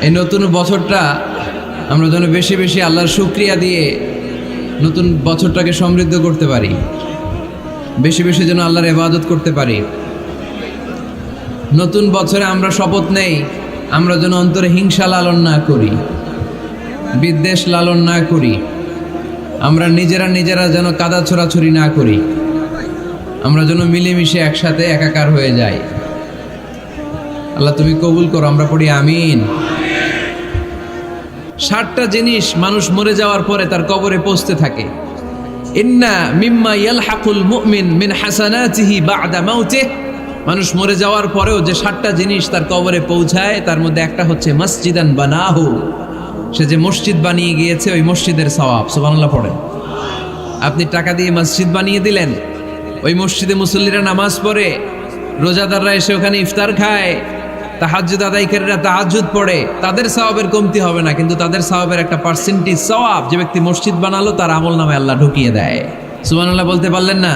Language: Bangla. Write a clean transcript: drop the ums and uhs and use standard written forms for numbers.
এই নতুন বছরটা আমরা যেন বেশি বেশি আল্লাহর শুকরিয়া দিয়ে নতুন বছরটাকে সমৃদ্ধ করতে পারি, বেশি বেশি যেন আল্লাহর ইবাদত করতে পারি। নতুন বছরে আমরা শপথ নেই, আমরা যেন অন্তরে হিংসা লালন না করি, বিদ্বেষ লালন না করি, আমরা নিজেরা যেন কাদা ছোড়াছুরি না করি, আমরা যেন মিলেমিশে একসাথে একাকার হয়ে যাই। আল্লাহ তুমি কবুল করো, আমরা পড়ি আমিন। 60টা জিনিস মানুষ মরে যাওয়ার পরে তার কবরে পৌঁছতে থাকে। ইন্না মিম্মা ইয়ালহাকুল মুমিন মিন হাসানাতিহি বা'দা মাউতিহি, মানুষ মরে যাওয়ার পরেও যে 60টা জিনিস তার কবরে পৌঁছায় তার মধ্যে একটা হচ্ছে মসজিদান বানাহু, সে যে মসজিদ বানিয়ে গিয়েছে ওই মসজিদের সওয়াব। সুবহানাল্লাহ পড়েন। আপনি টাকা দিয়ে মসজিদ বানিয়ে দিলেন, ওই মসজিদে মুসল্লিরা নামাজ পড়ে, রোজাদাররা এসে ওখানে ইফতার খায়, তাহাজ্জুদ আদায়কারীরা তাহাজ্জুদ পড়ে, তাদের সওয়াবের কমতি হবে না, কিন্তু তাদের সওয়াবের একটা পার্সেন্টেজ সওয়াব যে ব্যক্তি মসজিদ বানালো তার আমল নামে আল্লাহ ঢুকিয়ে দেয়। সুবহানাল্লাহ বলতে পারলেন না?